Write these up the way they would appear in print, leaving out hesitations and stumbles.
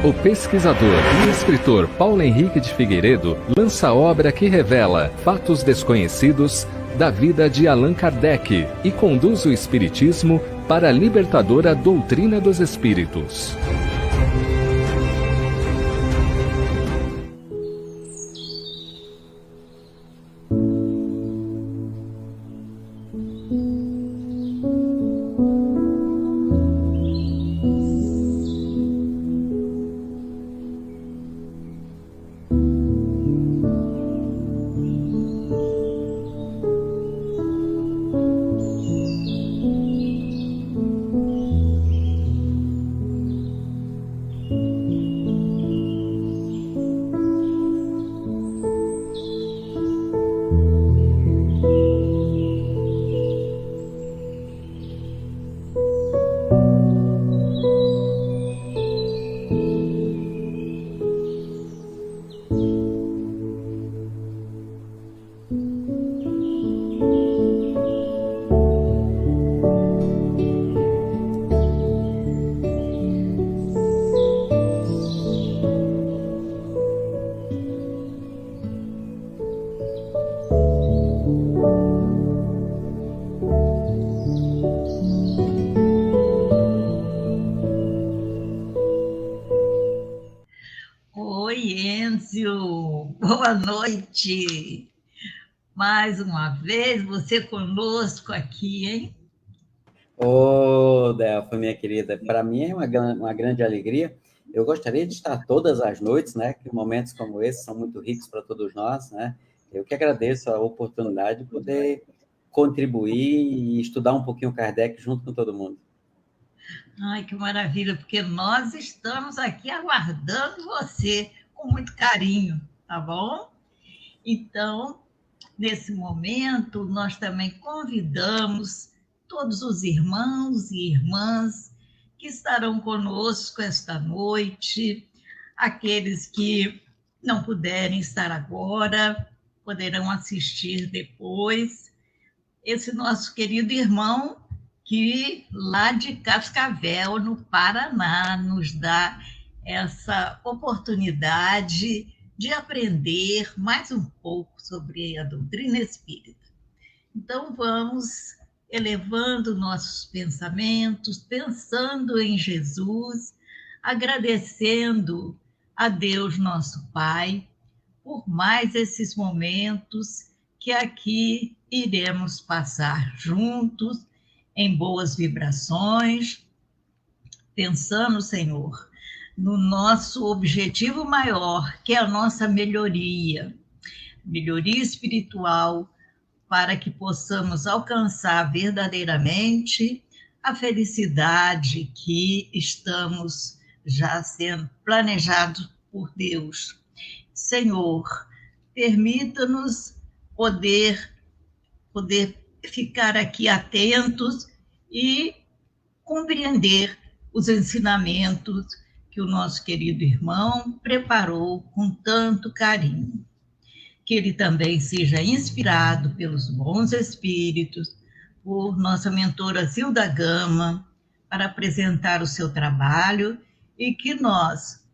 O pesquisador e escritor Paulo Henrique de Figueiredo lança a obra que revela fatos desconhecidos da vida de Allan Kardec e conduz o espiritismo para a libertadora doutrina dos espíritos. Oi, Enzio, boa noite. Mais uma vez você conosco aqui, hein? Ô, Delfa, minha querida, para mim é uma grande alegria. Eu gostaria de estar todas as noites, né? Que momentos como esse são muito ricos para todos nós, né? Eu que agradeço a oportunidade de poder contribuir e estudar um pouquinho Kardec junto com todo mundo. Ai, que maravilha, porque nós estamos aqui aguardando você com muito carinho, tá bom? Então, nesse momento, nós também convidamos todos os irmãos e irmãs que estarão conosco esta noite, aqueles que não puderem estar agora, poderão assistir depois. Esse nosso querido irmão, que lá de Cascavel, no Paraná, nos dá essa oportunidade de aprender mais um pouco sobre a doutrina espírita. Então, vamos elevando nossos pensamentos, pensando em Jesus, agradecendo a Deus, nosso Pai, por mais esses momentos que aqui iremos passar juntos, em boas vibrações, pensando, Senhor, no nosso objetivo maior, que é a nossa melhoria espiritual, para que possamos alcançar verdadeiramente a felicidade que estamos já sendo planejados por Deus. Senhor, permita-nos poder ficar aqui atentos e compreender os ensinamentos que o nosso querido irmão preparou com tanto carinho. Que ele também seja inspirado pelos bons espíritos, por nossa mentora Zilda Gama, para apresentar o seu trabalho e que nós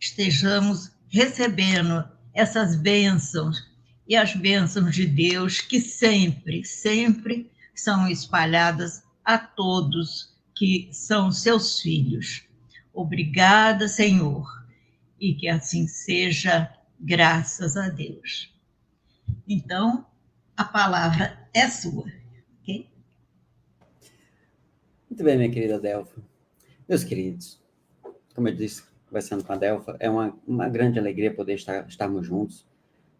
estejamos recebendo essas bênçãos e as bênçãos de Deus que sempre, sempre são espalhadas a todos que são seus filhos. Obrigada, Senhor, e que assim seja, graças a Deus. Então, a palavra é sua, ok? Muito bem, minha querida Delfa. Meus queridos, como eu disse, conversando com a Delfa, é uma grande alegria poder estarmos juntos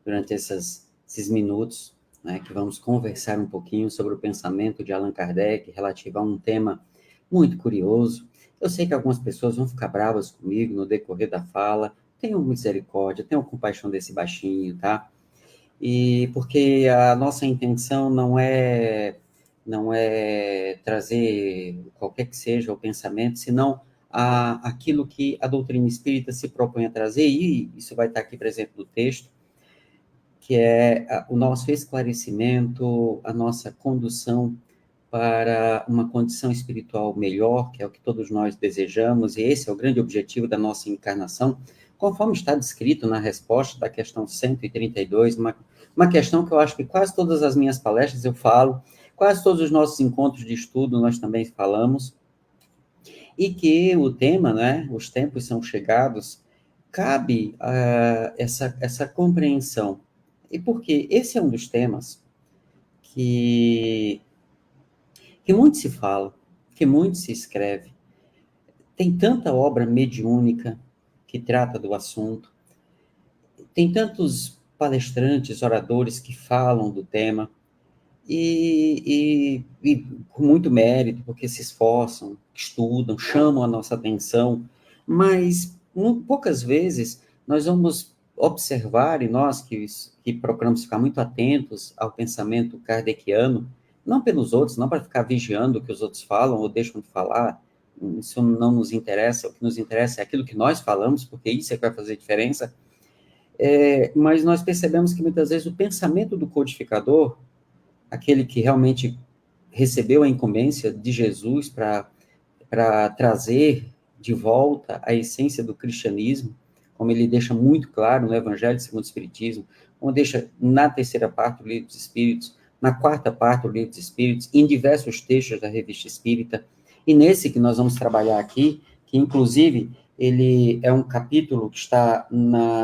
durante esses minutos, né, que vamos conversar um pouquinho sobre o pensamento de Allan Kardec relativo a um tema muito curioso. Eu sei que algumas pessoas vão ficar bravas comigo no decorrer da fala. Tenham misericórdia, tenham compaixão desse baixinho, tá? E porque a nossa intenção não é trazer qualquer que seja o pensamento, senão aquilo que a doutrina espírita se propõe a trazer, e isso vai estar aqui presente no texto, que é o nosso esclarecimento, a nossa condução para uma condição espiritual melhor, que é o que todos nós desejamos, e esse é o grande objetivo da nossa encarnação, conforme está descrito na resposta da questão 132, uma questão que eu acho que quase todas as minhas palestras eu falo, quase todos os nossos encontros de estudo nós também falamos, e que o tema, né, os tempos são chegados, cabe essa compreensão. E porque esse é um dos temas que muito se fala, que muito se escreve. Tem tanta obra mediúnica que trata do assunto, tem tantos palestrantes, oradores que falam do tema, e com muito mérito, porque se esforçam, estudam, chamam a nossa atenção, mas poucas vezes nós vamos observar, e nós que procuramos ficar muito atentos ao pensamento kardeciano, não pelos outros, não para ficar vigiando o que os outros falam ou deixam de falar, isso não nos interessa, o que nos interessa é aquilo que nós falamos, porque isso é que vai fazer diferença, mas nós percebemos que muitas vezes o pensamento do codificador, aquele que realmente recebeu a incumbência de Jesus para trazer de volta a essência do cristianismo, como ele deixa muito claro no Evangelho segundo o Espiritismo, como deixa na terceira parte do Livro dos Espíritos, na quarta parte do Livro dos Espíritos, em diversos textos da Revista Espírita, e nesse que nós vamos trabalhar aqui, que inclusive ele é um capítulo que está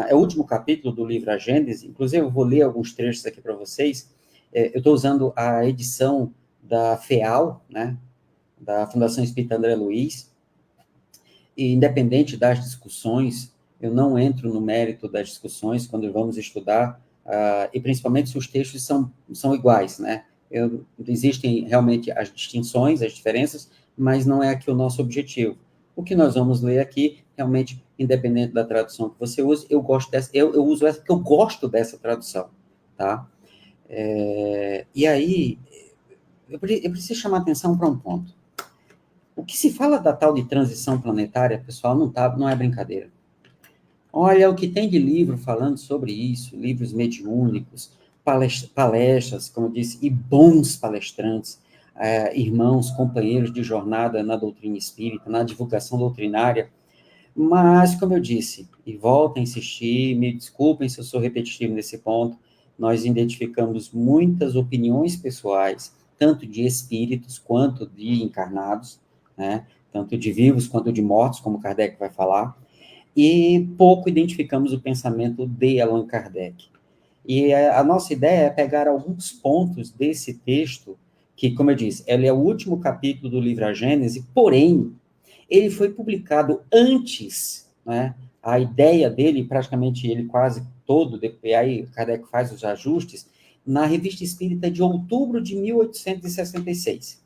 é o último capítulo do livro A Gênese, inclusive eu vou ler alguns trechos aqui para vocês. Eu estou usando a edição da FEAL, né, da Fundação Espírita André Luiz, e independente das discussões, eu não entro no mérito das discussões quando vamos estudar, e principalmente se os textos são iguais, né? Existem realmente as distinções, as diferenças, mas não é aqui o nosso objetivo. O que nós vamos ler aqui, realmente, independente da tradução que você use, eu uso essa porque eu gosto dessa tradução, tá? E aí, eu preciso chamar a atenção para um ponto. O que se fala da tal de transição planetária, pessoal, não é brincadeira. Olha o que tem de livro falando sobre isso, livros mediúnicos, palestras, como eu disse, e bons palestrantes, irmãos, companheiros de jornada na doutrina espírita, na divulgação doutrinária, mas, como eu disse, e volto a insistir, me desculpem se eu sou repetitivo nesse ponto, nós identificamos muitas opiniões pessoais, tanto de espíritos quanto de encarnados, né? Tanto de vivos quanto de mortos, como Kardec vai falar, e pouco identificamos o pensamento de Allan Kardec. E a nossa ideia é pegar alguns pontos desse texto, que, como eu disse, ele é o último capítulo do livro A Gênese, porém, ele foi publicado antes, né? A ideia dele, praticamente ele quase todo, e aí Kardec faz os ajustes, na Revista Espírita de outubro de 1866.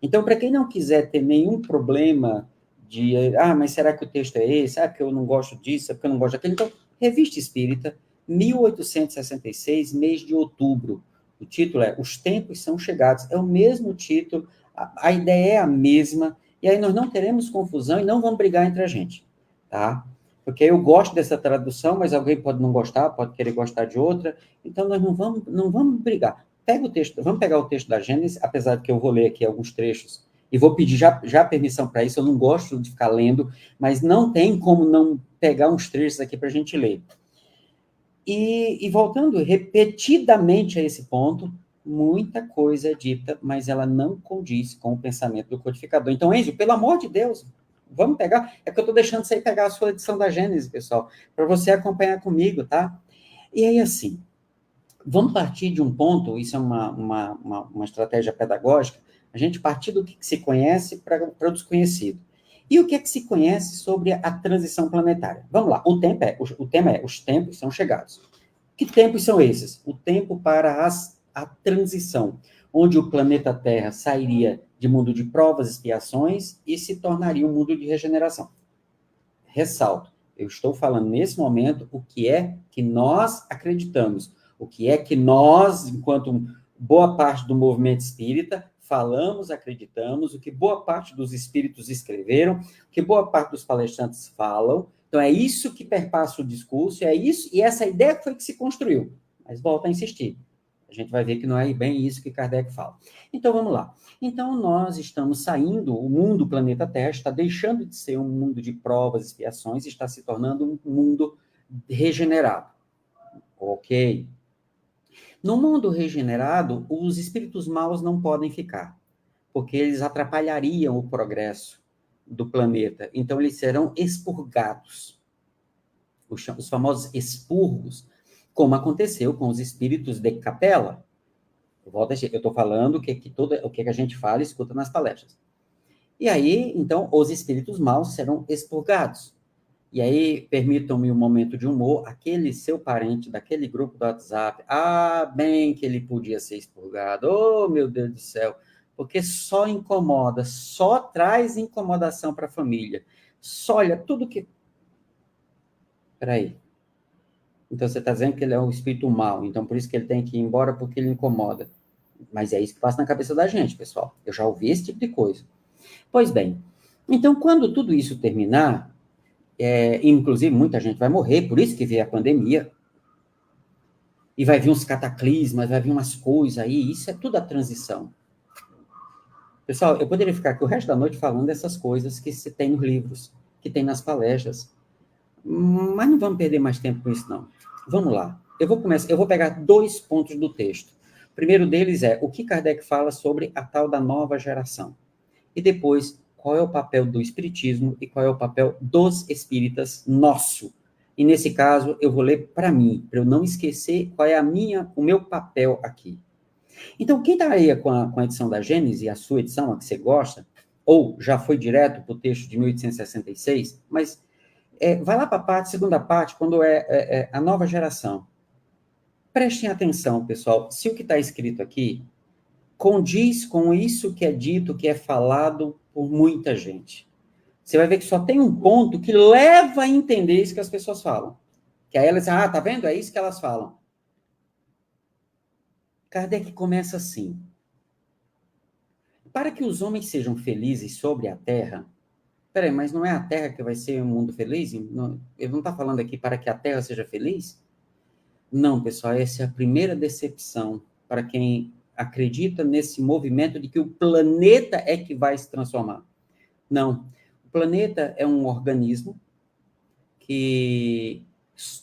Então, para quem não quiser ter nenhum problema de, mas será que o texto é esse? Porque eu não gosto disso, porque eu não gosto daquilo. Então, Revista Espírita, 1866, mês de outubro. O título é Os Tempos São Chegados. É o mesmo título, a ideia é a mesma, e aí nós não teremos confusão e não vamos brigar entre a gente, tá? Porque eu gosto dessa tradução, mas alguém pode não gostar, pode querer gostar de outra, então nós não vamos brigar. Pega o texto, vamos pegar o texto da Gênesis, apesar de que eu vou ler aqui alguns trechos, e vou pedir já permissão para isso, eu não gosto de ficar lendo, mas não tem como não pegar uns trechos aqui para a gente ler. E voltando repetidamente a esse ponto, muita coisa é dita, mas ela não condiz com o pensamento do codificador. Então, Enzo, pelo amor de Deus, vamos pegar, é que eu estou deixando você pegar a sua edição da Gênesis, pessoal, para você acompanhar comigo, tá? E aí, assim, vamos partir de um ponto, isso é uma estratégia pedagógica, a gente partir do que se conhece para o desconhecido. E o que é que se conhece sobre a transição planetária? Vamos lá, o tema é os tempos são chegados. Que tempos são esses? O tempo para a transição, onde o planeta Terra sairia de mundo de provas, expiações e se tornaria um mundo de regeneração. Ressalto, eu estou falando nesse momento o que é que nós acreditamos, o que é que nós, enquanto boa parte do movimento espírita, falamos, acreditamos, o que boa parte dos espíritos escreveram, o que boa parte dos palestrantes falam. Então, é isso que perpassa o discurso, é isso, e essa ideia foi que se construiu. Mas volto a insistir. A gente vai ver que não é bem isso que Kardec fala. Então, vamos lá. Então, nós estamos saindo, o mundo, o planeta Terra, está deixando de ser um mundo de provas, expiações, e está se tornando um mundo regenerado. Ok. No mundo regenerado, os espíritos maus não podem ficar, porque eles atrapalhariam o progresso do planeta. Então, eles serão expurgados. Os famosos expurgos, como aconteceu com os espíritos de Capela. Eu estou falando o que a gente fala e escuta nas palestras. E aí, então, os espíritos maus serão expurgados. E aí, permitam-me um momento de humor, aquele seu parente daquele grupo do WhatsApp, bem que ele podia ser expurgado, oh, meu Deus do céu, porque só incomoda, só traz incomodação para a família. Só olha, tudo que... Peraí. Então, você está dizendo que ele é um espírito mau, então por isso que ele tem que ir embora, porque ele incomoda. Mas é isso que passa na cabeça da gente, pessoal. Eu já ouvi esse tipo de coisa. Pois bem, então, quando tudo isso terminar, inclusive muita gente vai morrer, por isso que veio a pandemia, e vai vir uns cataclismas, vai vir umas coisas aí, isso é tudo a transição. Pessoal, eu poderia ficar aqui o resto da noite falando dessas coisas que se tem nos livros, que tem nas palestras, mas não vamos perder mais tempo com isso, não. Vamos lá. Eu vou pegar 2 pontos do texto. O primeiro deles é o que Kardec fala sobre a tal da nova geração. E depois, qual é o papel do espiritismo e qual é o papel dos espíritas nosso. E nesse caso, eu vou ler para mim, para eu não esquecer qual é o meu papel aqui. Então, quem está aí com a edição da Gênesis, a sua edição, a que você gosta, ou já foi direto para o texto de 1866, mas vai lá para a segunda parte, quando a nova geração. Prestem atenção, pessoal, se o que está escrito aqui condiz com isso que é dito, que é falado por muita gente. Você vai ver que só tem um ponto que leva a entender isso que as pessoas falam. Que aí elas dizem, tá vendo? É isso que elas falam. Kardec começa assim. Para que os homens sejam felizes sobre a Terra... Peraí, mas não é a Terra que vai ser um mundo feliz? Não, ele não está falando aqui para que a Terra seja feliz? Não, pessoal, essa é a primeira decepção para quem acredita nesse movimento de que o planeta é que vai se transformar. Não. O planeta é um organismo que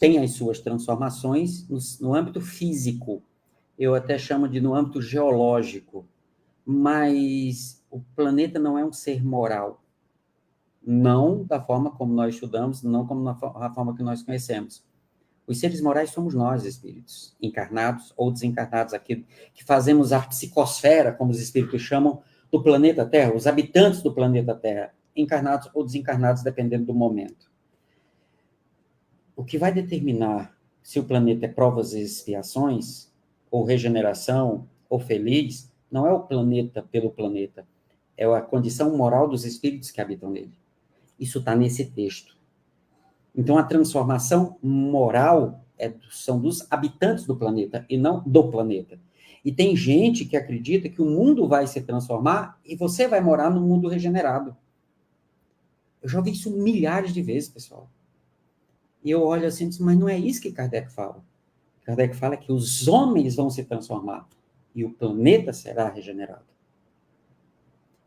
tem as suas transformações no âmbito físico. Eu até chamo de no âmbito geológico. Mas o planeta não é um ser moral. Não da forma como nós estudamos, não como na forma que nós conhecemos. Os seres morais somos nós, espíritos, encarnados ou desencarnados aqui, que fazemos a psicosfera, como os espíritos chamam, do planeta Terra, os habitantes do planeta Terra, encarnados ou desencarnados, dependendo do momento. O que vai determinar se o planeta é provas e expiações, ou regeneração, ou feliz, não é o planeta pelo planeta, é a condição moral dos espíritos que habitam nele. Isso está nesse texto. Então, a transformação moral são dos habitantes do planeta e não do planeta. E tem gente que acredita que o mundo vai se transformar e você vai morar num mundo regenerado. Eu já ouvi isso milhares de vezes, pessoal. E eu olho assim e digo, mas não é isso que Kardec fala. Kardec fala que os homens vão se transformar e o planeta será regenerado.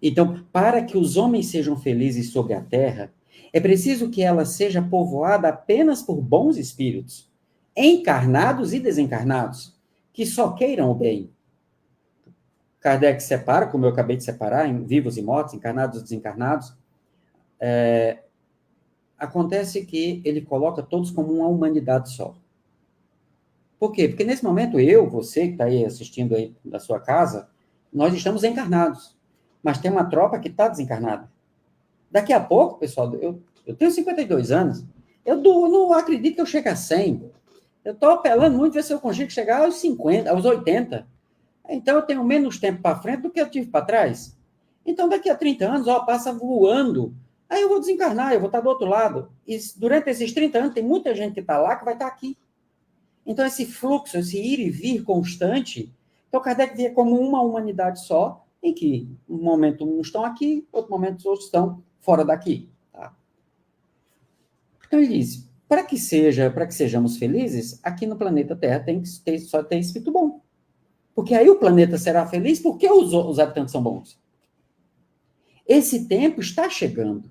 Então, para que os homens sejam felizes sobre a Terra, é preciso que ela seja povoada apenas por bons espíritos, encarnados e desencarnados, que só queiram o bem. Kardec separa, como eu acabei de separar, em vivos e mortos, encarnados e desencarnados. Acontece que ele coloca todos como uma humanidade só. Por quê? Porque nesse momento você que está aí assistindo aí da sua casa, nós estamos encarnados, mas tem uma tropa que está desencarnada. Daqui a pouco, pessoal, eu tenho 52 anos, eu não acredito que eu chegue a 100. Eu estou apelando muito ver se eu consigo chegar aos 50, aos 80. Então, eu tenho menos tempo para frente do que eu tive para trás. Então, daqui a 30 anos, passa voando. Aí eu vou desencarnar, eu vou estar do outro lado. E durante esses 30 anos, tem muita gente que está lá que vai estar aqui. Então, esse fluxo, esse ir e vir constante, então Kardec via como uma humanidade só, em que um momento uns estão aqui, outro momento os outros estão fora daqui. Tá? Então, ele diz, para que sejamos felizes, aqui no planeta Terra só tem espírito bom. Porque aí o planeta será feliz porque os habitantes são bons. Esse tempo está chegando.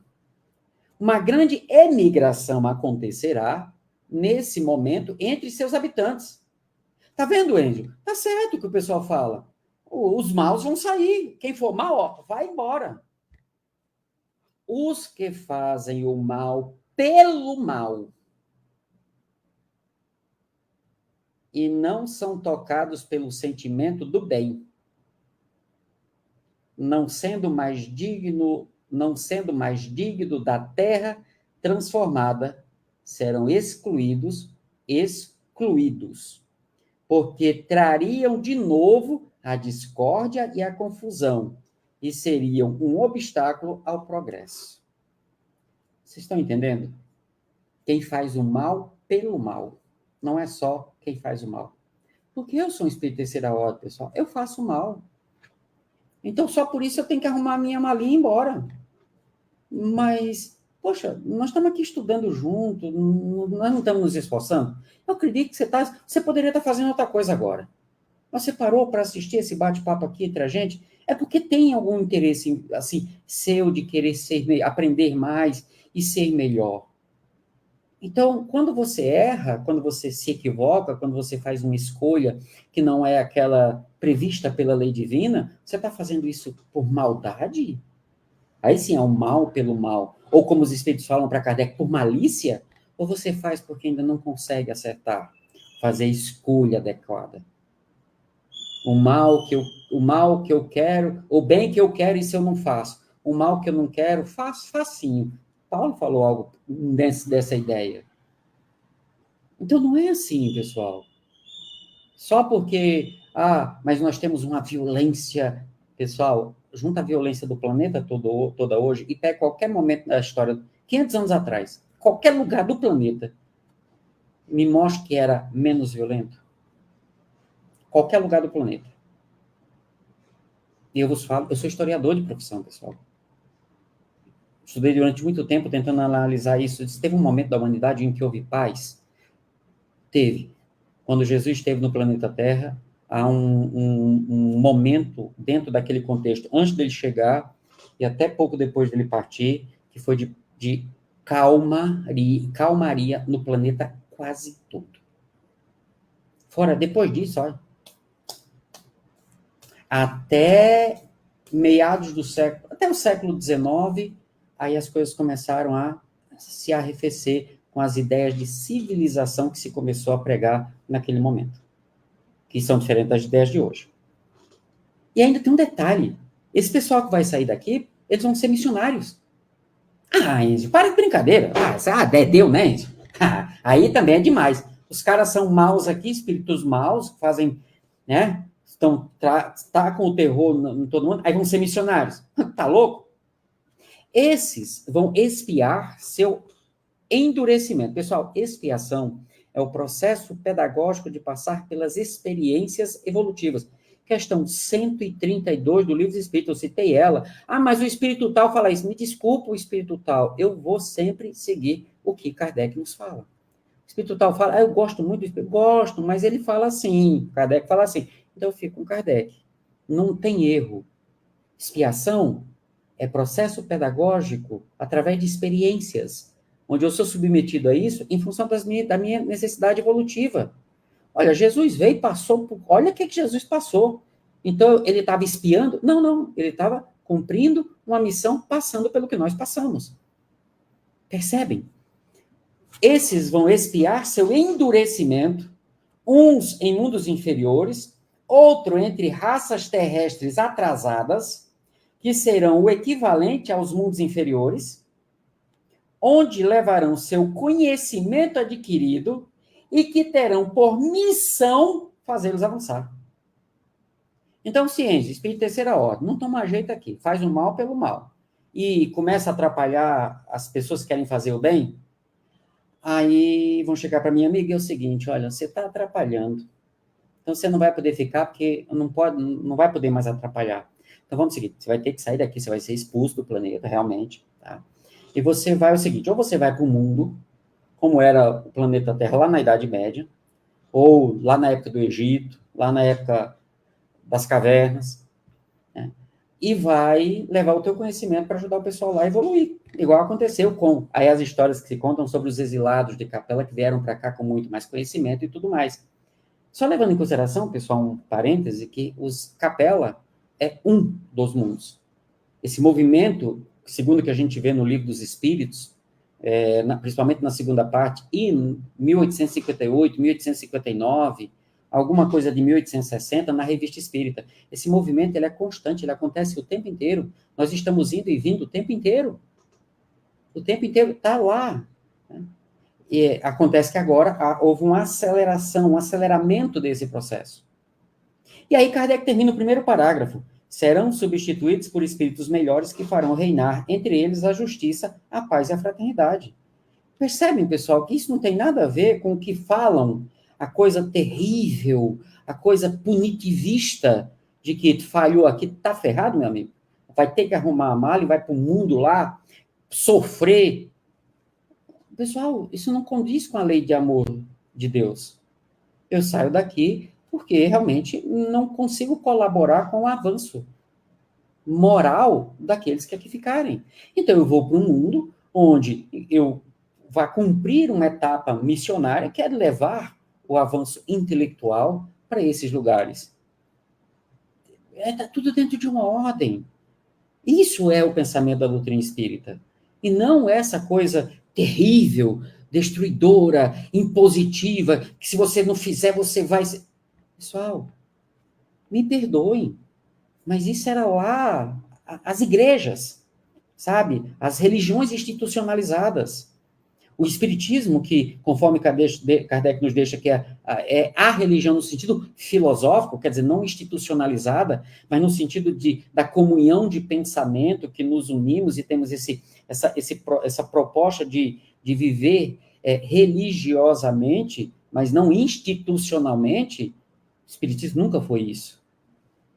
Uma grande emigração acontecerá nesse momento entre seus habitantes. Tá vendo, Êngelo? Tá certo o que o pessoal fala. Os maus vão sair. Quem for mal, ó, vai embora. Os que fazem o mal pelo mal e não são tocados pelo sentimento do bem, não sendo mais digno da terra transformada, serão excluídos, porque trariam de novo a discórdia e a confusão, e seriam um obstáculo ao progresso. Vocês estão entendendo? Quem faz o mal pelo mal, não é só quem faz o mal. Porque eu sou um espírito de terceira ordem, pessoal, eu faço mal. Então, só por isso eu tenho que arrumar a minha malinha e ir embora. Mas, poxa, nós estamos aqui estudando junto, nós não estamos nos esforçando. Eu acredito que você poderia estar fazendo outra coisa agora. Você parou para assistir esse bate-papo aqui entre a gente? É porque tem algum interesse, assim, seu de querer aprender mais e ser melhor. Então, quando você erra, quando você se equivoca, quando você faz uma escolha que não é aquela prevista pela lei divina, você está fazendo isso por maldade? Aí sim é o mal pelo mal. Ou como os espíritos falam para Kardec, por malícia? Ou você faz porque ainda não consegue acertar, fazer a escolha adequada? O mal que eu quero, o bem que eu quero, isso eu não faço. O mal que eu não quero, faço facinho. Paulo falou algo dessa ideia. Então não é assim, pessoal. Só porque, mas nós temos uma violência, pessoal, junta a violência do planeta toda hoje e pega qualquer momento da história, 500 anos atrás, qualquer lugar do planeta, me mostre que era menos violento. Qualquer lugar do planeta. E eu vos falo, eu sou historiador de profissão, pessoal. Estudei durante muito tempo tentando analisar isso. Teve um momento da humanidade em que houve paz? Teve. Quando Jesus esteve no planeta Terra, há um momento dentro daquele contexto, antes dele chegar e até pouco depois dele partir, que foi de calmaria no planeta quase todo. Fora, depois disso, olha, até meados do século, até o século XIX, aí as coisas começaram a se arrefecer com as ideias de civilização que se começou a pregar naquele momento, que são diferentes das ideias de hoje. E ainda tem um detalhe, esse pessoal que vai sair daqui, eles vão ser missionários. Enzo, para de brincadeira. Deu, né, Enzo? Aí também é demais. Os caras são maus aqui, espíritos maus, que fazem, né, tacam o terror em todo mundo, aí vão ser missionários. Tá louco? Esses vão expiar seu endurecimento. Pessoal, expiação é o processo pedagógico de passar pelas experiências evolutivas. Questão 132 do Livro dos Espíritos, eu citei ela. Mas o espírito tal fala isso. Me desculpa, o espírito tal. Eu vou sempre seguir o que Kardec nos fala. O espírito tal fala, eu gosto muito do espírito. Gosto, mas ele fala assim. Kardec fala assim. Então eu fico com Kardec. Não tem erro. Expiação é processo pedagógico através de experiências, onde eu sou submetido a isso em função da minha necessidade evolutiva. Olha, Jesus veio e passou olha o que Jesus passou. Então, ele estava espiando? Não. Ele estava cumprindo uma missão, passando pelo que nós passamos. Percebem? Esses vão expiar seu endurecimento, uns em mundos inferiores, outro entre raças terrestres atrasadas, que serão o equivalente aos mundos inferiores, onde levarão seu conhecimento adquirido e que terão por missão fazê-los avançar. Então, ciência, espírito de terceira ordem, não toma jeito aqui, faz o mal pelo mal. E começa a atrapalhar as pessoas que querem fazer o bem, aí vão chegar para minha amiga e é o seguinte, olha, você está atrapalhando. Então, você não vai poder ficar porque não vai poder mais atrapalhar. Então, vamos seguir, você vai ter que sair daqui, você vai ser expulso do planeta, realmente, tá? E você vai, é o seguinte, ou você vai para o mundo, como era o planeta Terra lá na Idade Média, ou lá na época do Egito, lá na época das cavernas, né? E vai levar o teu conhecimento para ajudar o pessoal lá a evoluir. Igual aconteceu com aí as histórias que se contam sobre os exilados de Capela que vieram para cá com muito mais conhecimento e tudo mais. Só levando em consideração, pessoal, um parêntese, que os Capela é um dos mundos. Esse movimento, segundo o que a gente vê no Livro dos Espíritos, principalmente na segunda parte, e em 1858, 1859, alguma coisa de 1860, na Revista Espírita. Esse movimento ele é constante, ele acontece o tempo inteiro. Nós estamos indo e vindo o tempo inteiro. O tempo inteiro está lá. Né? E acontece que agora houve uma aceleração, um aceleramento desse processo. E aí Kardec termina o primeiro parágrafo. Serão substituídos por espíritos melhores que farão reinar entre eles a justiça, a paz e a fraternidade. Percebem, pessoal, que isso não tem nada a ver com o que falam, a coisa terrível, a coisa punitivista de que tu falhou aqui, tá ferrado, meu amigo. Vai ter que arrumar a mala e vai para o mundo lá sofrer. Pessoal, isso não condiz com a lei de amor de Deus. Eu saio daqui porque realmente não consigo colaborar com o avanço moral daqueles que aqui ficarem. Então, eu vou para um mundo onde eu vá cumprir uma etapa missionária, que é levar o avanço intelectual para esses lugares. Está tudo dentro de uma ordem. Isso é o pensamento da doutrina espírita. E não essa coisa terrível, destruidora, impositiva, que se você não fizer, você vai... Pessoal, me perdoem, mas isso era lá, as igrejas, sabe? As religiões institucionalizadas. O espiritismo, que, conforme Kardec nos deixa, que é a religião no sentido filosófico, quer dizer, não institucionalizada, mas no sentido da comunhão de pensamento, que nos unimos e temos essa proposta de viver religiosamente, mas não institucionalmente. O espiritismo nunca foi isso.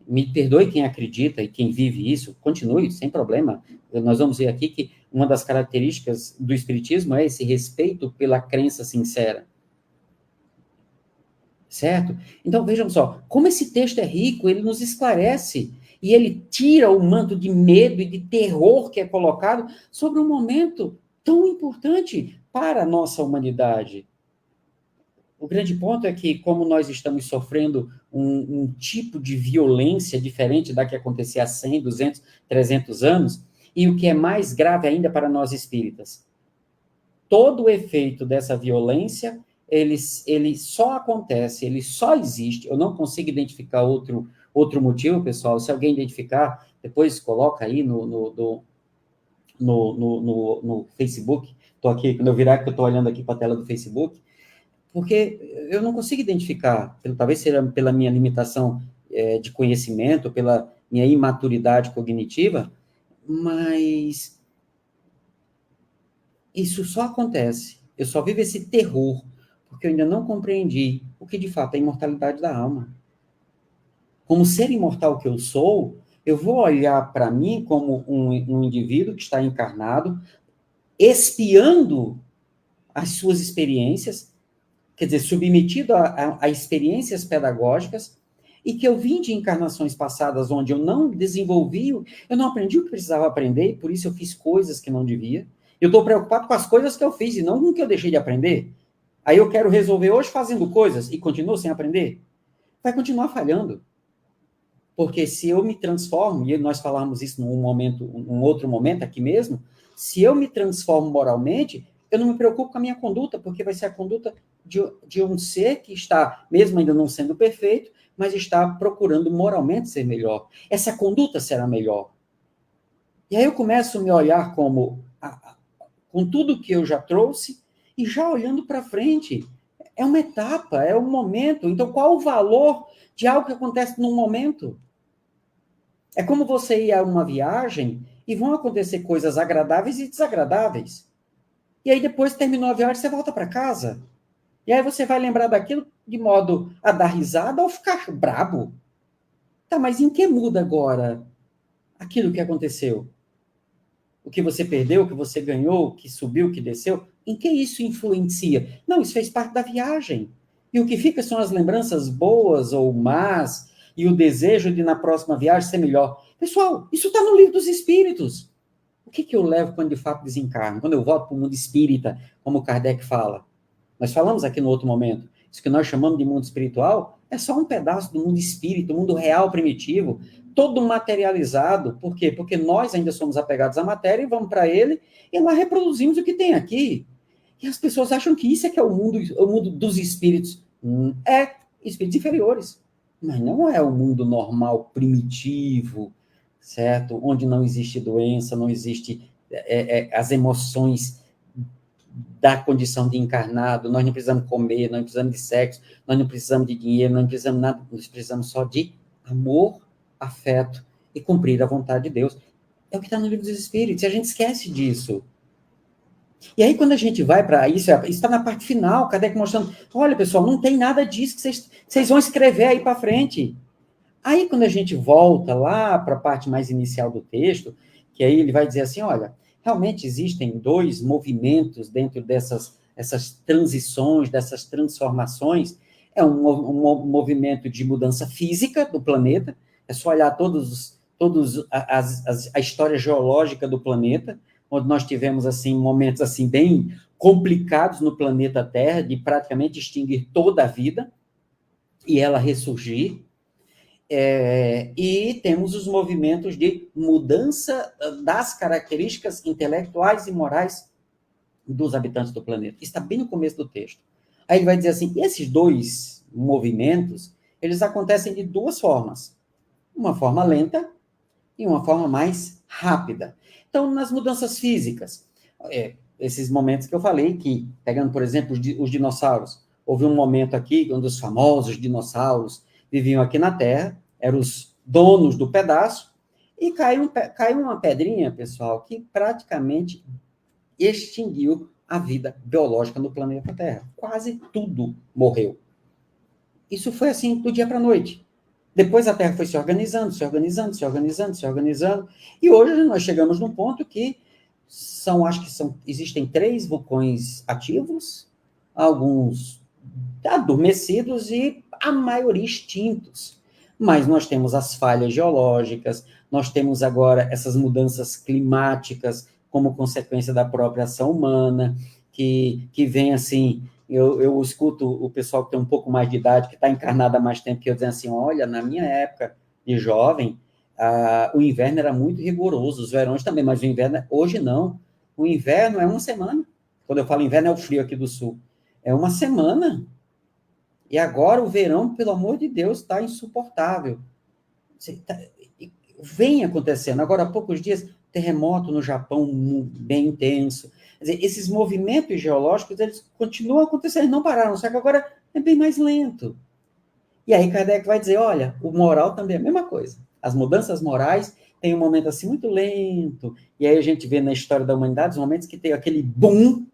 Me perdoe quem acredita e quem vive isso, continue, sem problema. Nós vamos ver aqui que uma das características do espiritismo é esse respeito pela crença sincera. Certo? Então, vejam só, como esse texto é rico, ele nos esclarece, e ele tira o manto de medo e de terror que é colocado sobre um momento tão importante para a nossa humanidade. O grande ponto é que, como nós estamos sofrendo um tipo de violência diferente da que acontecia há 100, 200, 300 anos, e o que é mais grave ainda para nós espíritas, todo o efeito dessa violência, ele só acontece, ele só existe, eu não consigo identificar outro motivo, pessoal, se alguém identificar, depois coloca aí no Facebook, estou aqui, quando eu virar que eu estou olhando aqui para a tela do Facebook, porque eu não consigo identificar, talvez seja pela minha limitação de conhecimento, pela minha imaturidade cognitiva, mas isso só acontece, eu só vivo esse terror, porque eu ainda não compreendi o que de fato é a imortalidade da alma. Como ser imortal que eu sou, eu vou olhar para mim como um indivíduo que está encarnado, espiando as suas experiências, quer dizer, submetido a experiências pedagógicas, e que eu vim de encarnações passadas onde eu não desenvolvi, eu não aprendi o que precisava aprender, e por isso eu fiz coisas que não devia. Eu estou preocupado com as coisas que eu fiz e não com o que eu deixei de aprender. Aí eu quero resolver hoje fazendo coisas e continuo sem aprender. Vai continuar falhando. Porque se eu me transformo, e nós falamos isso num outro momento aqui mesmo, se eu me transformo moralmente, eu não me preocupo com a minha conduta, porque vai ser a conduta de um ser que está, mesmo ainda não sendo perfeito, mas está procurando moralmente ser melhor. Essa conduta será melhor. E aí eu começo a me olhar com tudo que eu já trouxe e já olhando para frente. É uma etapa, é um momento. Então, qual o valor de algo que acontece num momento? É como você ir a uma viagem e vão acontecer coisas agradáveis e desagradáveis. E aí, depois que terminou a viagem, você volta para casa. E aí você vai lembrar daquilo de modo a dar risada ou ficar brabo. Tá, mas em que muda agora aquilo que aconteceu? O que você perdeu, o que você ganhou, o que subiu, o que desceu? Em que isso influencia? Não, isso fez parte da viagem. E o que fica são as lembranças boas ou más, e o desejo de, na próxima viagem, ser melhor. Pessoal, isso está no livro dos Espíritos. O que eu levo quando, de fato, desencarno? Quando eu volto para o mundo espírita, como Kardec fala. Nós falamos aqui no outro momento. Isso que nós chamamos de mundo espiritual é só um pedaço do mundo espírita, do mundo real, primitivo, todo materializado. Por quê? Porque nós ainda somos apegados à matéria e vamos para ele e lá reproduzimos o que tem aqui. E as pessoas acham que isso é que é o mundo dos espíritos. É espíritos inferiores. Mas não é o mundo normal, primitivo, certo? Onde não existe doença, não existe as emoções da condição de encarnado, nós não precisamos comer, nós não precisamos de sexo, nós não precisamos de dinheiro, nós não precisamos de nada, nós precisamos só de amor, afeto e cumprir a vontade de Deus. É o que está no livro dos Espíritos, e a gente esquece disso. E aí, quando a gente vai para isso, está na parte final, Kardec mostrando, olha, pessoal, não tem nada disso que vocês vão escrever aí para frente. Aí, quando a gente volta lá para a parte mais inicial do texto, que aí ele vai dizer assim, olha, realmente existem dois movimentos dentro essas transições, dessas transformações. É um movimento de mudança física do planeta, é só olhar a história geológica do planeta, onde nós tivemos assim momentos assim bem complicados no planeta Terra, de praticamente extinguir toda a vida, e ela ressurgir. E temos os movimentos de mudança das características intelectuais e morais dos habitantes do planeta. Está bem no começo do texto. Aí ele vai dizer assim, esses dois movimentos, eles acontecem de duas formas. Uma forma lenta e uma forma mais rápida. Então, nas mudanças físicas, esses momentos que eu falei, que, pegando, por exemplo, os dinossauros, houve um momento aqui onde os famosos dinossauros viviam aqui na Terra, eram os donos do pedaço, e caiu uma pedrinha, pessoal, que praticamente extinguiu a vida biológica no planeta Terra. Quase tudo morreu. Isso foi assim do dia para a noite. Depois a Terra foi se organizando, e hoje nós chegamos num ponto que existem 3 vulcões ativos, alguns adormecidos e a maioria extintos. Mas nós temos as falhas geológicas, nós temos agora essas mudanças climáticas como consequência da própria ação humana, que vem assim, eu escuto o pessoal que tem um pouco mais de idade, que está encarnado há mais tempo, que eu dizendo assim, olha, na minha época de jovem, o inverno era muito rigoroso, os verões também, mas o inverno, hoje não. O inverno é uma semana. Quando eu falo inverno, é o frio aqui do sul. É uma semana. E agora o verão, pelo amor de Deus, está insuportável. Vem acontecendo. Agora, há poucos dias, terremoto no Japão bem intenso. Quer dizer, esses movimentos geológicos, eles continuam acontecendo, não pararam, só que agora é bem mais lento. E aí Kardec vai dizer, olha, o moral também é a mesma coisa. As mudanças morais têm um momento assim muito lento, e aí a gente vê na história da humanidade os momentos que tem aquele boom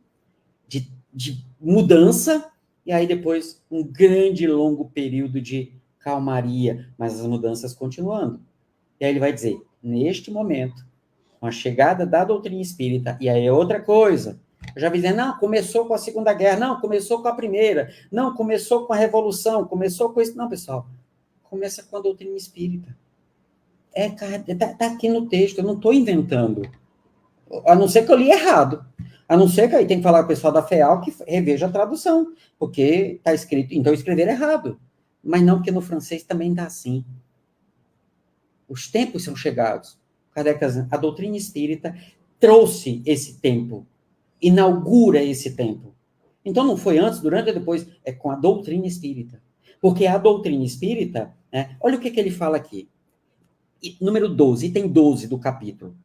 de mudança, e aí depois um grande e longo período de calmaria, mas as mudanças continuando. E aí ele vai dizer, neste momento, com a chegada da doutrina espírita, e aí é outra coisa. Eu já vi dizendo, não, começou com a Segunda Guerra, não, começou com a Primeira, não, começou com a Revolução, começou com isso. Não, pessoal, começa com a doutrina espírita. Tá aqui no texto, eu não estou inventando. A não ser que eu li errado. A não ser que aí tem que falar com o pessoal da FEAL que reveja a tradução, porque está escrito, então escrever errado. Mas não, porque no francês também está assim. Os tempos são chegados. A doutrina espírita trouxe esse tempo, inaugura esse tempo. Então, não foi antes, durante ou depois, é com a doutrina espírita. Porque a doutrina espírita, né, olha o que ele fala aqui. Número 12, item 12 do capítulo.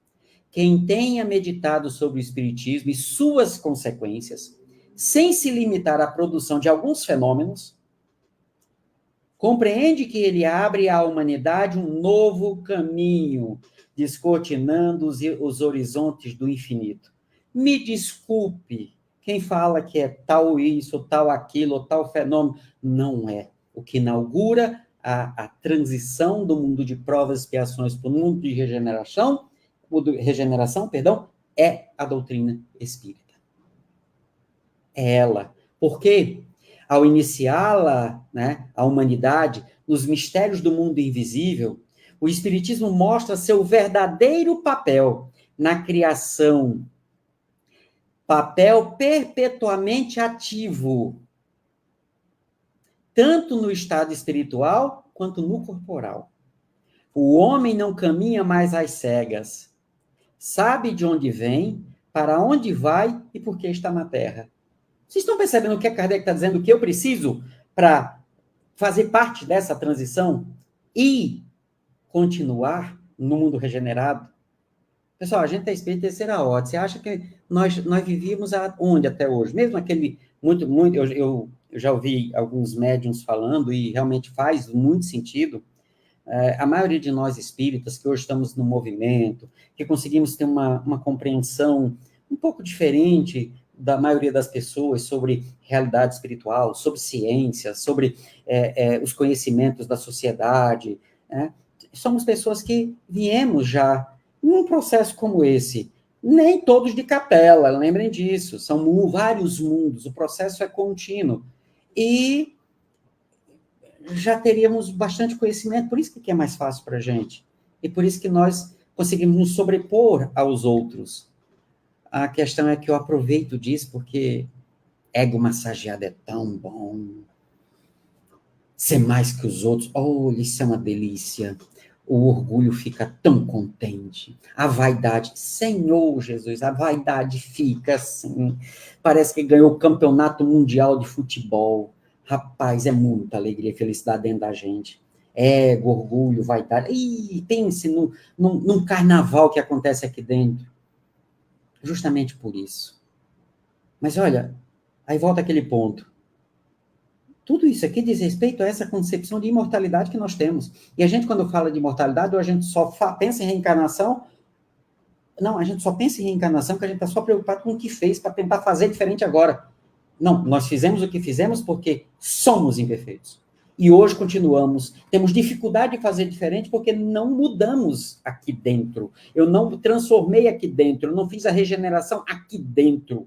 Quem tenha meditado sobre o espiritismo e suas consequências, sem se limitar à produção de alguns fenômenos, compreende que ele abre à humanidade um novo caminho, descortinando os horizontes do infinito. Me desculpe, quem fala que é tal isso, tal aquilo, tal fenômeno, não é. O que inaugura a transição do mundo de provas e expiações para o mundo de regeneração, é a doutrina espírita. É ela. Por quê? Ao iniciá-la, né, a humanidade, os mistérios do mundo invisível, o Espiritismo mostra seu verdadeiro papel na criação, papel perpetuamente ativo, tanto no estado espiritual quanto no corporal. O homem não caminha mais às cegas, sabe de onde vem, para onde vai e por que está na Terra. Vocês estão percebendo o que a Kardec está dizendo? O que eu preciso para fazer parte dessa transição e continuar no mundo regenerado? Pessoal, a gente é espírita de terceira ordem. Você acha que nós vivíamos onde até hoje? Mesmo aquele... eu já ouvi alguns médiuns falando e realmente faz muito sentido. A maioria de nós espíritas, que hoje estamos no movimento, que conseguimos ter uma compreensão um pouco diferente da maioria das pessoas sobre realidade espiritual, sobre ciência, sobre os conhecimentos da sociedade, somos pessoas que viemos já num processo como esse. Nem todos de capela, lembrem disso, são vários mundos, o processo é contínuo. E já teríamos bastante conhecimento, por isso que é mais fácil para a gente. E por isso que nós conseguimos nos sobrepor aos outros. A questão é que eu aproveito disso, porque ego massageado é tão bom. Ser mais que os outros, isso é uma delícia. O orgulho fica tão contente. A vaidade, Senhor Jesus, a vaidade fica assim. Parece que ganhou o campeonato mundial de futebol. Rapaz, é muita alegria e felicidade dentro da gente. Ego, orgulho, vaidade. Pense num carnaval que acontece aqui dentro. Justamente por isso. Mas olha, aí volta aquele ponto. Tudo isso aqui diz respeito a essa concepção de imortalidade que nós temos. E a gente, quando fala de imortalidade, ou a gente só pensa em reencarnação. Não, a gente só pensa em reencarnação porque a gente está só preocupado com o que fez para tentar fazer diferente agora. Não, nós fizemos o que fizemos porque somos imperfeitos. E hoje continuamos. Temos dificuldade de fazer diferente porque não mudamos aqui dentro. Eu não transformei aqui dentro. Eu não fiz a regeneração aqui dentro.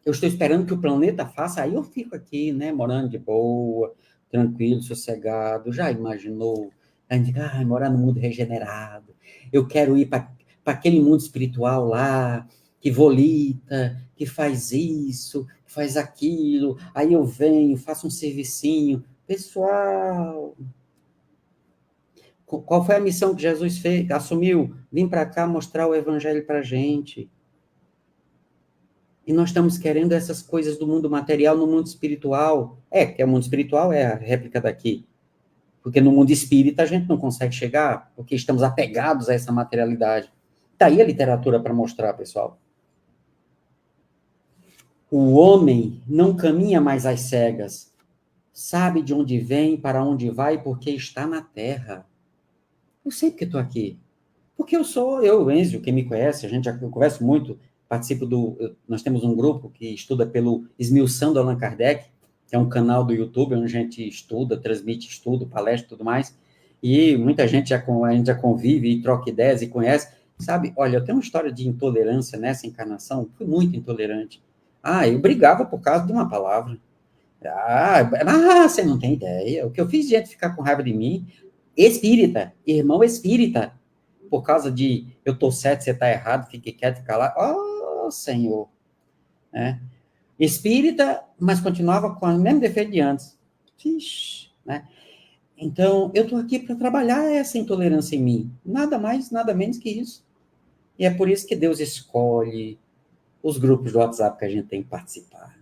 Eu estou esperando que o planeta faça, aí eu fico aqui, né, morando de boa, tranquilo, sossegado. Já imaginou? A gente fica, morar no mundo regenerado. Eu quero ir para aquele mundo espiritual lá, que volita, que faz isso, que faz aquilo. Aí eu venho, faço um servicinho. Pessoal, qual foi a missão que Jesus fez, assumiu? Vim para cá mostrar o evangelho para a gente. E nós estamos querendo essas coisas do mundo material no mundo espiritual. Que o mundo espiritual é a réplica daqui. Porque no mundo espírita a gente não consegue chegar, porque estamos apegados a essa materialidade. Está aí a literatura para mostrar, pessoal. O homem não caminha mais às cegas. Sabe de onde vem, para onde vai, porque está na Terra. Eu sei porque estou aqui. Porque eu, Enzio, quem me conhece, eu converso muito, nós temos um grupo que estuda pelo Esmiuçando Allan Kardec, que é um canal do YouTube, onde a gente estuda, transmite estudo, palestra e tudo mais, e muita gente a gente já convive e troca ideias e conhece, sabe? Olha, eu tenho uma história de intolerância nessa encarnação, fui muito intolerante. Eu brigava por causa de uma palavra. Você não tem ideia, o que eu fiz de gente ficar com raiva de mim, espírita, irmão espírita, por causa de eu estou certo, você está errado, fique quieto e calado. Senhor. Espírita, mas continuava com o mesmo defeito de antes. Né? Então, eu estou aqui para trabalhar essa intolerância em mim. Nada mais, nada menos que isso. E é por isso que Deus escolhe os grupos do WhatsApp que a gente tem que participar.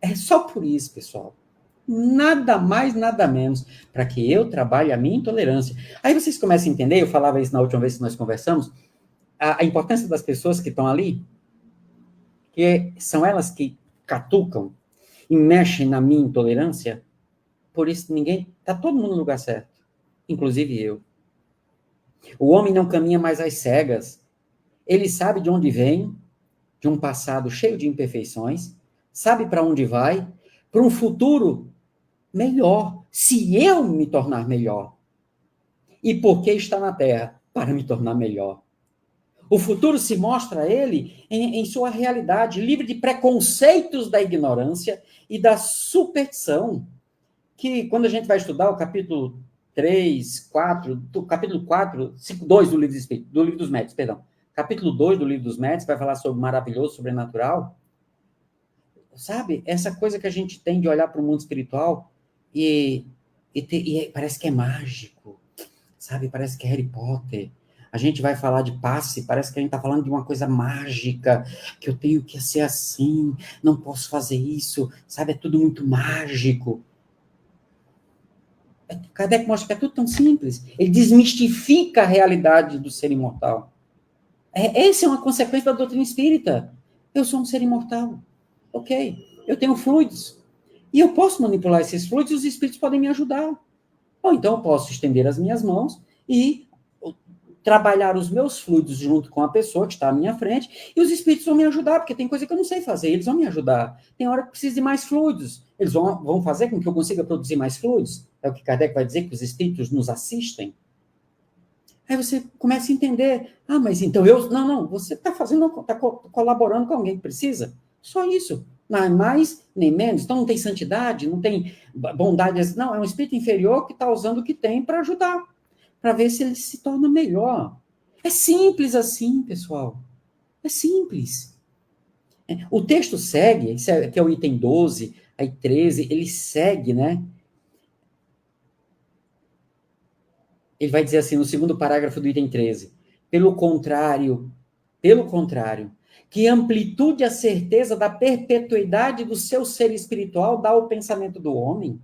É só por isso, pessoal. Nada mais, nada menos, para que eu trabalhe a minha intolerância. Aí vocês começam a entender, eu falava isso na última vez que nós conversamos, a importância das pessoas que estão ali, que são elas que catucam e mexem na minha intolerância. Por isso está todo mundo no lugar certo, inclusive eu. O homem não caminha mais às cegas. Ele sabe de onde vem, de um passado cheio de imperfeições, sabe para onde vai, para um futuro melhor, se eu me tornar melhor. E por que está na Terra? Para me tornar melhor. O futuro se mostra a ele em sua realidade, livre de preconceitos da ignorância e da superstição. que quando a gente vai estudar o capítulo 3, 4, do capítulo 4, 5, 2 do livro dos Espíritos, do livro dos Médiuns, perdão. Capítulo 2 do livro dos Médiuns vai falar sobre o maravilhoso, sobrenatural. Sabe? Essa coisa que a gente tem de olhar para o mundo espiritual e parece que é mágico, sabe? Parece que é Harry Potter. A gente vai falar de passe, parece que a gente está falando de uma coisa mágica, que eu tenho que ser assim, não posso fazer isso, sabe? É tudo muito mágico. Kardec mostra que é tudo tão simples. Ele desmistifica a realidade do ser imortal. Essa é uma consequência da doutrina espírita. Eu sou um ser imortal. Ok. Eu tenho fluidos. E eu posso manipular esses fluidos e os espíritos podem me ajudar. Ou então eu posso estender as minhas mãos e trabalhar os meus fluidos junto com a pessoa que está à minha frente, e os espíritos vão me ajudar, porque tem coisa que eu não sei fazer, eles vão me ajudar. Tem hora que preciso de mais fluidos. Eles vão fazer com que eu consiga produzir mais fluidos. É o que Kardec vai dizer, que os espíritos nos assistem. Aí você começa a entender, mas então não, você está colaborando com alguém que precisa. Só isso. Não é mais nem menos. Então não tem santidade, não tem bondade. Não, é um espírito inferior que está usando o que tem para ajudar, para ver se ele se torna melhor. É simples assim, pessoal. É simples. O texto segue, que é o item 12, aí 13, ele segue, né? Ele vai dizer assim, no segundo parágrafo do item 13, pelo contrário, que amplitude a certeza da perpetuidade do seu ser espiritual dá ao pensamento do homem?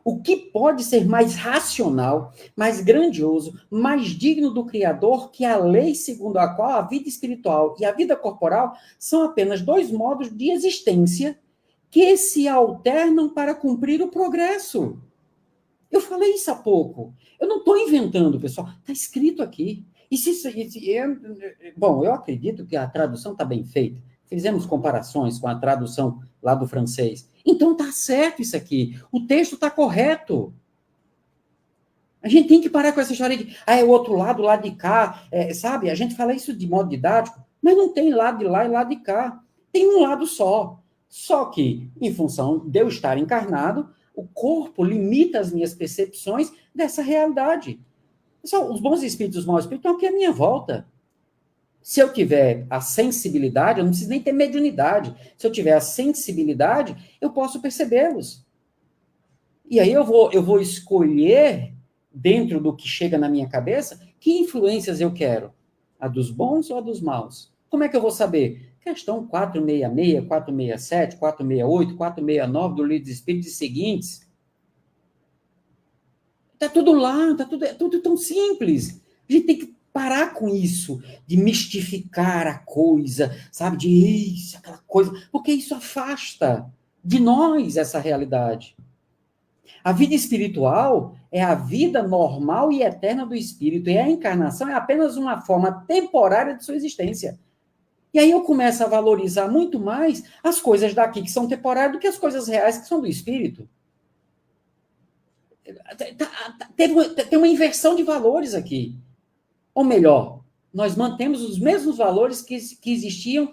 O que pode ser mais racional, mais grandioso, mais digno do Criador que a lei segundo a qual a vida espiritual e a vida corporal são apenas dois modos de existência que se alternam para cumprir o progresso? Eu falei isso há pouco. Eu não estou inventando, pessoal. Está escrito aqui. Bom, eu acredito que a tradução está bem feita. Fizemos comparações com a tradução lá do francês. Então está certo isso aqui. O texto está correto. A gente tem que parar com essa história de é o outro lado, lado de cá, sabe? A gente fala isso de modo didático, mas não tem lado de lá e lado de cá. Tem um lado só. Só que, em função de eu estar encarnado, o corpo limita as minhas percepções dessa realidade. Pessoal, os bons espíritos, os maus espíritos estão aqui à minha volta. Se eu tiver a sensibilidade, eu não preciso nem ter mediunidade. Se eu tiver a sensibilidade, eu posso percebê-los. E aí eu vou escolher, dentro do que chega na minha cabeça, que influências eu quero. A dos bons ou a dos maus? Como é que eu vou saber? Questão 466, 467, 468, 469 do Livro dos Espíritos e seguintes. Está tudo lá, é tudo tão simples. A gente tem que parar com isso, de mistificar a coisa, sabe? De isso, aquela coisa, porque isso afasta de nós essa realidade. A vida espiritual é a vida normal e eterna do espírito, e a encarnação é apenas uma forma temporária de sua existência. E aí eu começo a valorizar muito mais as coisas daqui que são temporárias do que as coisas reais que são do espírito. Tem uma inversão de valores aqui. Ou melhor, nós mantemos os mesmos valores que existiam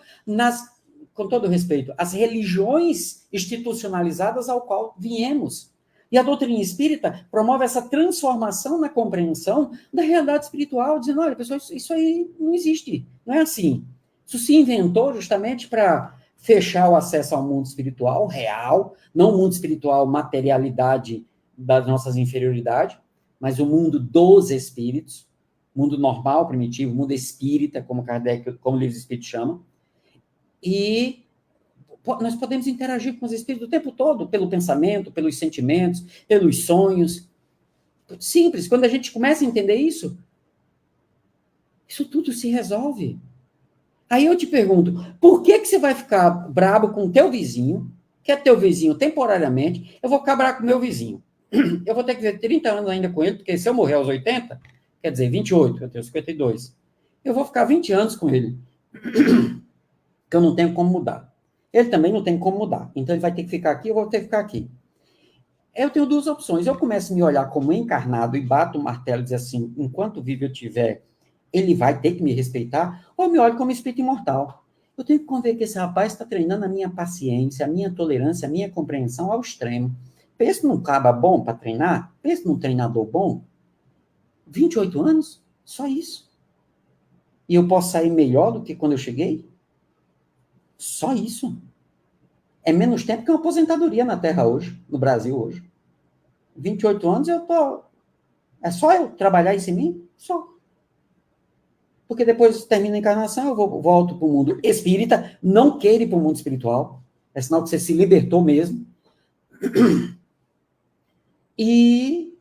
com todo respeito, as religiões institucionalizadas ao qual viemos. E a doutrina espírita promove essa transformação na compreensão da realidade espiritual, dizendo, olha, pessoal, isso aí não existe, não é assim. Isso se inventou justamente para fechar o acesso ao mundo espiritual real, não o mundo espiritual materialidade das nossas inferioridades, mas o mundo dos espíritos, mundo normal, primitivo, mundo espírita, como Kardec, como o Livro dos Espíritos chama, e nós podemos interagir com os espíritos o tempo todo, pelo pensamento, pelos sentimentos, pelos sonhos. Simples, quando a gente começa a entender isso tudo se resolve. Aí eu te pergunto, por que você vai ficar brabo com o teu vizinho, que é teu vizinho temporariamente, eu vou ficar brabo com o meu vizinho. Eu vou ter que ver 30 anos ainda com ele, porque se eu morrer aos 80, quer dizer, 28, eu tenho 52, eu vou ficar 20 anos com ele, que eu não tenho como mudar. Ele também não tem como mudar. Então, ele vai ter que ficar aqui, eu vou ter que ficar aqui. Eu tenho duas opções. Eu começo a me olhar como encarnado e bato o martelo e dizer assim, enquanto vivo eu tiver, ele vai ter que me respeitar, ou eu me olho como espírito imortal. Eu tenho que conver que esse rapaz está treinando a minha paciência, a minha tolerância, a minha compreensão ao extremo. Pensa num caba bom para treinar, pensa num treinador bom, 28 anos, só isso. E eu posso sair melhor do que quando eu cheguei? Só isso. É menos tempo que uma aposentadoria na Terra hoje, no Brasil hoje. 28 anos eu tô... É só eu trabalhar isso em mim? Só. Porque depois termina a encarnação, eu volto para o mundo espírita, não queira ir para o mundo espiritual, é sinal que você se libertou mesmo. E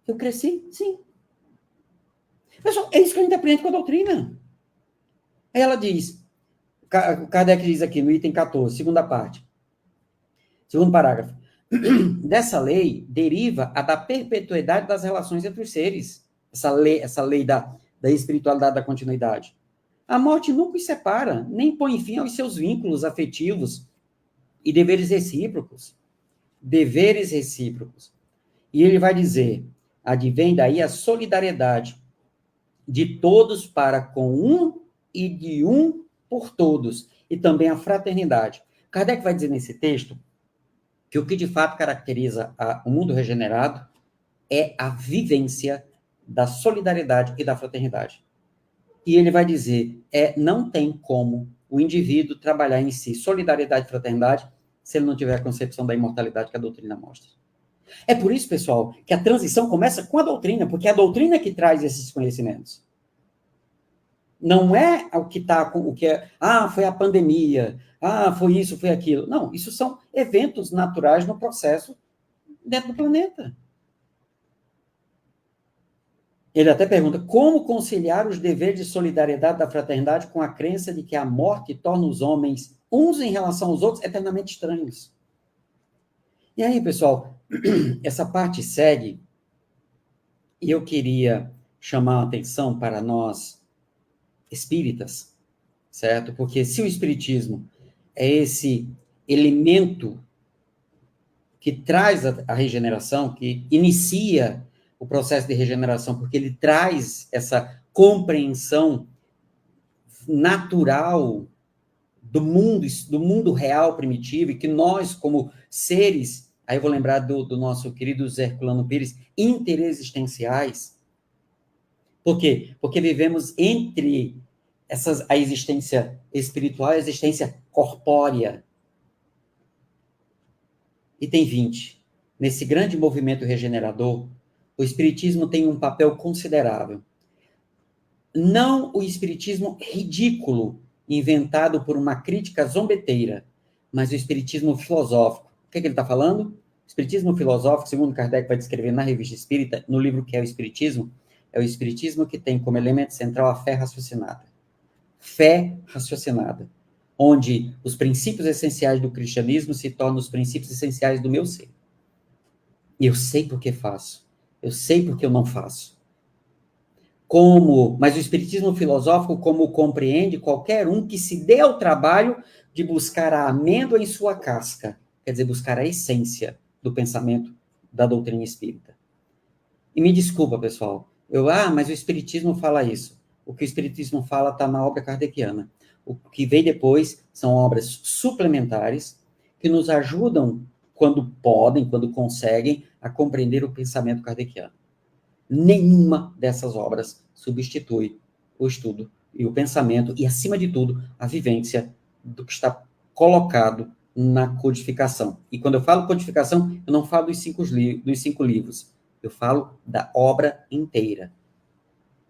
eu cresci, sim. Pessoal, é isso que a gente aprende com a doutrina. Aí ela diz, Kardec diz aqui no item 14, segunda parte, segundo parágrafo, dessa lei deriva a da perpetuidade das relações entre os seres, essa lei da espiritualidade da continuidade. A morte nunca os separa, nem põe fim aos seus vínculos afetivos e deveres recíprocos. Deveres recíprocos. E ele vai dizer, advém daí a solidariedade de todos para com um e de um por todos, e também a fraternidade. Kardec vai dizer nesse texto que o que de fato caracteriza o mundo regenerado é a vivência da solidariedade e da fraternidade. E ele vai dizer, não tem como o indivíduo trabalhar em si solidariedade e fraternidade se ele não tiver a concepção da imortalidade que a doutrina mostra. É por isso, pessoal, que a transição começa com a doutrina, porque é a doutrina que traz esses conhecimentos. Não é o que está com o que é, foi a pandemia, foi isso, foi aquilo. Não, isso são eventos naturais no processo dentro do planeta. Ele até pergunta, como conciliar os deveres de solidariedade da fraternidade com a crença de que a morte torna os homens, uns em relação aos outros, eternamente estranhos? E aí, pessoal, essa parte segue, e eu queria chamar a atenção para nós, espíritas, certo? Porque se o espiritismo é esse elemento que traz a regeneração, que inicia o processo de regeneração, porque ele traz essa compreensão natural do mundo real primitivo, e que nós, como seres, aí eu vou lembrar do nosso querido Zé Herculano Pires, interexistenciais. Por quê? Porque vivemos entre a existência espiritual e a existência corpórea. Item 20. Nesse grande movimento regenerador, o espiritismo tem um papel considerável. Não o espiritismo ridículo, inventado por uma crítica zombeteira, mas o espiritismo filosófico. O que ele está falando? O espiritismo filosófico, segundo Kardec vai descrever na Revista Espírita, no livro que é o espiritismo que tem como elemento central a fé raciocinada. Fé raciocinada, onde os princípios essenciais do cristianismo se tornam os princípios essenciais do meu ser. E eu sei por que faço. Eu sei por que eu não faço. Mas o espiritismo filosófico, como compreende qualquer um que se dê ao trabalho de buscar a amêndoa em sua casca, quer dizer, buscar a essência do pensamento da doutrina espírita. E me desculpa, pessoal, mas o espiritismo fala isso. O que o espiritismo fala está na obra kardeciana. O que vem depois são obras suplementares que nos ajudam, quando podem, quando conseguem, a compreender o pensamento kardeciano. Nenhuma dessas obras substitui o estudo e o pensamento, e, acima de tudo, a vivência do que está colocado na codificação. E quando eu falo codificação, eu não falo dos cinco livros, eu falo da obra inteira.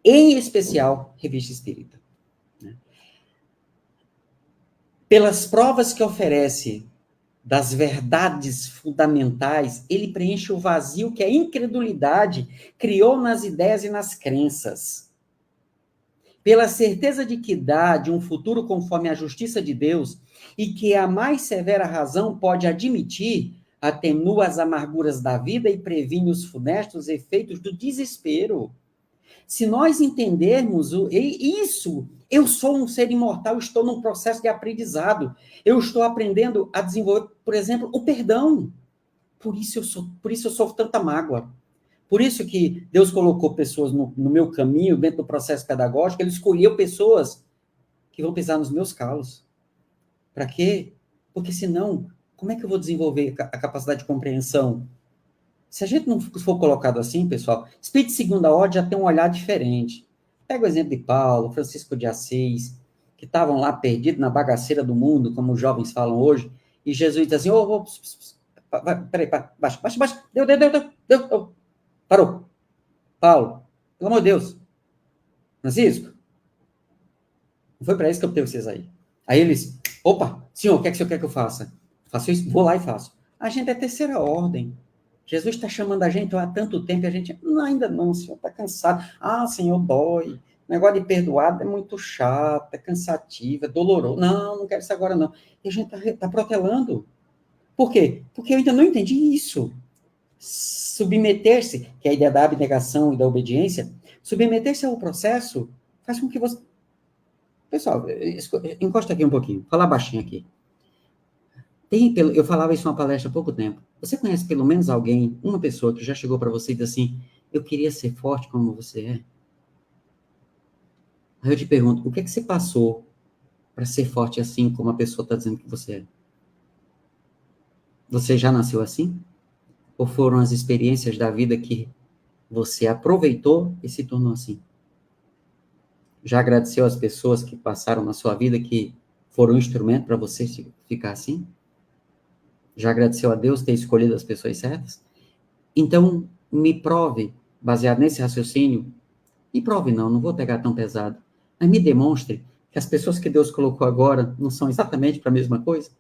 Em especial, Revista Espírita. Pelas provas que oferece das verdades fundamentais, ele preenche o vazio que a incredulidade criou nas ideias e nas crenças. Pela certeza de que dá de um futuro conforme a justiça de Deus, e que a mais severa razão pode admitir, atenua as amarguras da vida e previne os funestos efeitos do desespero. Se nós entendermos isso, eu sou um ser imortal, estou num processo de aprendizado. Eu estou aprendendo a desenvolver, por exemplo, o perdão. Por isso eu sofro tanta mágoa. Por isso que Deus colocou pessoas no meu caminho, dentro do processo pedagógico, ele escolheu pessoas que vão pisar nos meus calos. Para quê? Porque senão, Como é que eu vou desenvolver a capacidade de compreensão? Se a gente não for colocado assim, pessoal, espírito de segunda ordem já tem um olhar diferente. Pega o exemplo de Paulo, Francisco de Assis, que estavam lá perdidos na bagaceira do mundo, como os jovens falam hoje, e Jesus diz assim, peraí, baixa, deu, parou. Paulo, pelo amor de Deus, Francisco, não foi para isso que eu tenho vocês aí. Aí eles, opa, senhor, o que é que o senhor quer que eu faça? Faço isso, vou lá e faço. A gente é terceira ordem. Jesus está chamando a gente há tanto tempo e a gente, não, ainda não, senhor, está cansado. Ah, senhor, dói. O negócio de perdoado é muito chato, é cansativo, é doloroso. Não, não quero isso agora, não. E a gente está protelando. Por quê? Porque eu ainda não entendi isso. Submeter-se, que é a ideia da abnegação e da obediência, submeter-se ao processo faz com que você... Pessoal, encosta aqui um pouquinho, falar baixinho aqui. Eu falava isso em uma palestra há pouco tempo. Você conhece pelo menos alguém, uma pessoa que já chegou para você e disse assim, eu queria ser forte como você é? Aí eu te pergunto, o que é que você passou para ser forte assim como a pessoa está dizendo que você é? Você já nasceu assim? Ou foram as experiências da vida que você aproveitou e se tornou assim? Já agradeceu às pessoas que passaram na sua vida que foram um instrumento para você ficar assim? Já agradeceu a Deus ter escolhido as pessoas certas? Então, me prove, baseado nesse raciocínio, me prove não vou pegar tão pesado, mas me demonstre que as pessoas que Deus colocou agora não são exatamente para a mesma coisa?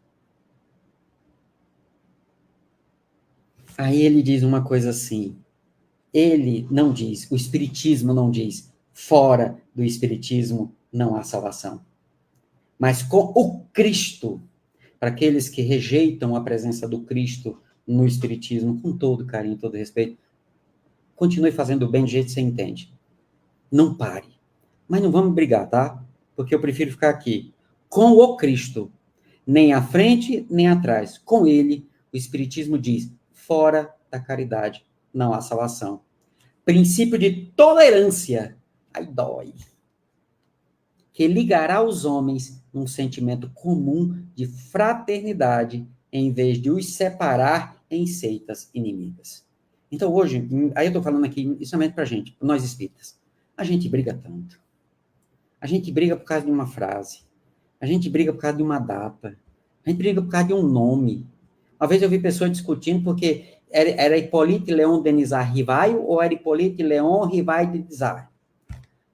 Aí ele diz uma coisa assim, ele não diz, o Espiritismo não diz, fora do Espiritismo não há salvação. Mas com o Cristo, para aqueles que rejeitam a presença do Cristo no Espiritismo, com todo carinho, todo respeito, continue fazendo o bem do jeito que você entende. Não pare. Mas não vamos brigar, tá? Porque eu prefiro ficar aqui. Com o Cristo, nem à frente, nem atrás. Com ele, o Espiritismo diz, fora da caridade não há salvação. Princípio de tolerância. Ai, dói. Que ligará os homens num sentimento comum de fraternidade, em vez de os separar em seitas inimigas. Então, hoje, aí eu estou falando aqui, somente para a gente, nós espíritas, a gente briga tanto. A gente briga por causa de uma frase. A gente briga por causa de uma data. A gente briga por causa de um nome. Uma vez eu vi pessoas discutindo porque era Hippolyte Léon Denisard Rivaio ou era Hippolyte Léon Rivaio de Denisard.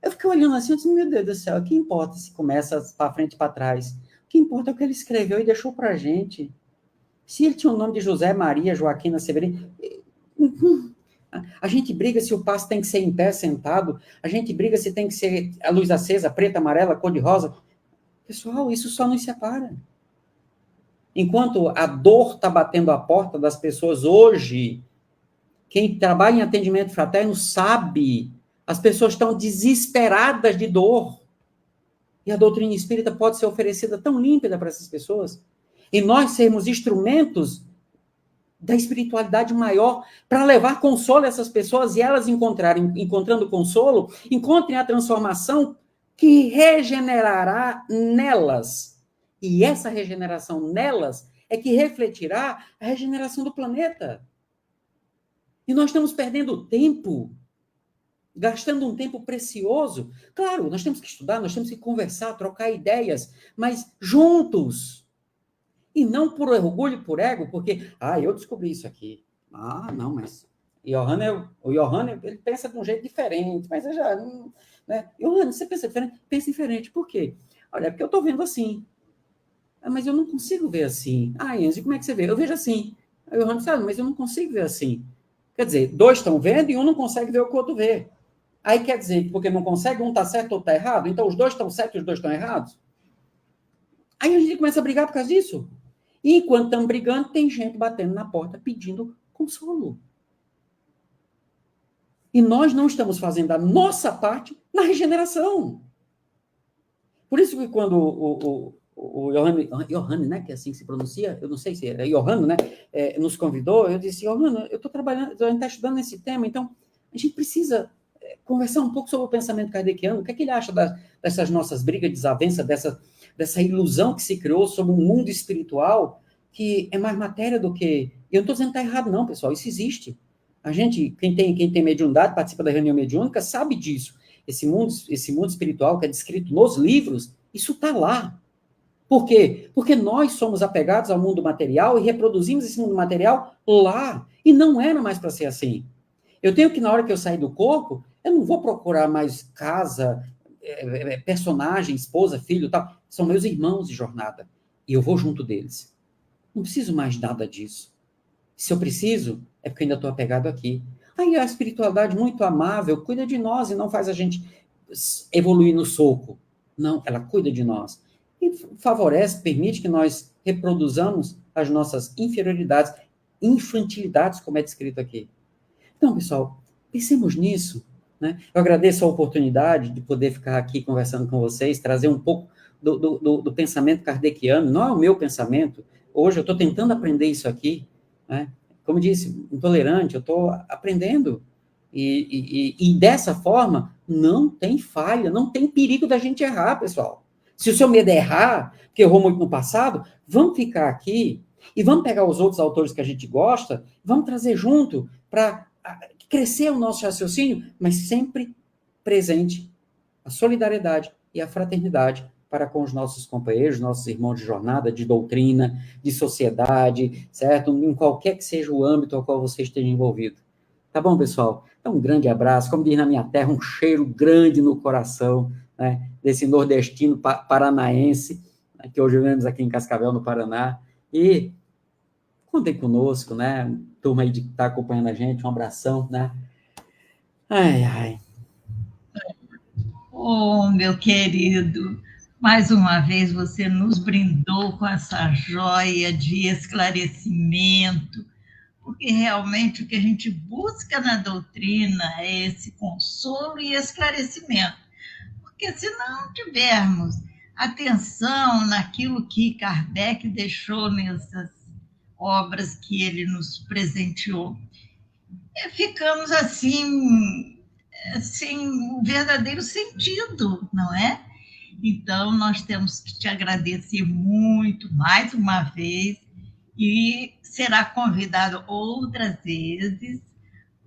Eu fiquei olhando assim, eu disse, meu Deus do céu, o que importa se começa para frente e para trás? O que importa é o que ele escreveu e deixou para a gente. Se ele tinha o nome de José Maria Joaquina Severino, a gente briga se o passo tem que ser em pé, sentado, a gente briga se tem que ser a luz acesa, preta, amarela, cor de rosa. Pessoal, isso só nos separa. Enquanto a dor está batendo a porta das pessoas hoje, quem trabalha em atendimento fraterno sabe, as pessoas estão desesperadas de dor. E a doutrina espírita pode ser oferecida tão límpida para essas pessoas. E nós sermos instrumentos da espiritualidade maior para levar consolo a essas pessoas e elas encontrando consolo, encontrem a transformação que regenerará nelas. E essa regeneração nelas é que refletirá a regeneração do planeta. E nós estamos perdendo tempo, gastando um tempo precioso. Claro, nós temos que estudar, nós temos que conversar, trocar ideias, mas juntos. E não por orgulho, por ego, porque, eu descobri isso aqui. Não, mas o Johanna, ele pensa de um jeito diferente, mas eu já... Né? Johanna, você pensa diferente? Pensa diferente. Por quê? Olha, porque eu estou vendo assim. Mas eu não consigo ver assim. Enzo, como é que você vê? Eu vejo assim. Aí o Johanna disse, mas eu não consigo ver assim. Quer dizer, dois estão vendo e um não consegue ver o que o outro vê. Aí quer dizer que porque não consegue, um está certo ou está errado? Então os dois estão certos e os dois estão errados? Aí a gente começa a brigar por causa disso. E enquanto estamos brigando, tem gente batendo na porta pedindo consolo. E nós não estamos fazendo a nossa parte na regeneração. Por isso que quando o Johanna, né, que é assim que se pronuncia, eu não sei se é Johanna, né, nos convidou, eu disse, Johanna, eu estou trabalhando, a gente está estudando nesse tema, então a gente precisa conversar um pouco sobre o pensamento kardeciano, o que é que ele acha dessas nossas brigas, desavenças, dessa ilusão que se criou sobre um mundo espiritual que é mais matéria do que... Eu não estou dizendo que está errado, não, pessoal, isso existe. A gente, quem tem mediunidade, participa da reunião mediúnica, sabe disso. Esse mundo espiritual que é descrito nos livros, isso está lá. Por quê? Porque nós somos apegados ao mundo material e reproduzimos esse mundo material lá. E não era mais para ser assim. Eu tenho que, na hora que eu sair do corpo, eu não vou procurar mais casa, personagem, esposa, filho, tal. São meus irmãos de jornada. E eu vou junto deles. Não preciso mais nada disso. Se eu preciso, é porque ainda estou apegado aqui. Aí a espiritualidade muito amável cuida de nós e não faz a gente evoluir no soco. Não, ela cuida de nós. E favorece, permite que nós reproduzamos as nossas inferioridades, infantilidades, como é descrito aqui. Então, pessoal, pensemos nisso, né? Eu agradeço a oportunidade de poder ficar aqui conversando com vocês, trazer um pouco do pensamento kardeciano. Não é o meu pensamento. Hoje eu estou tentando aprender isso aqui, né? Como disse, intolerante, eu estou aprendendo. E dessa forma, não tem falha, não tem perigo da gente errar, pessoal. Se o seu medo é errar, porque errou muito no passado, vamos ficar aqui e vamos pegar os outros autores que a gente gosta, vamos trazer junto para crescer o nosso raciocínio, mas sempre presente a solidariedade e a fraternidade para com os nossos companheiros, nossos irmãos de jornada, de doutrina, de sociedade, certo? Em qualquer que seja o âmbito ao qual você esteja envolvido. Tá bom, pessoal? Então, um grande abraço. Como diz na minha terra, um cheiro grande no coração, né, desse nordestino paranaense, né, que hoje vivemos aqui em Cascavel, no Paraná. E contem conosco, né? Turma aí que está acompanhando a gente, um abração, né? Ai, ai. Oh, meu querido, mais uma vez você nos brindou com essa joia de esclarecimento, porque realmente o que a gente busca na doutrina é esse consolo e esclarecimento. Porque se não tivermos atenção naquilo que Kardec deixou nessas obras que ele nos presenteou, ficamos assim, sem o verdadeiro sentido, não é? Então, nós temos que te agradecer muito, mais uma vez, e será convidado outras vezes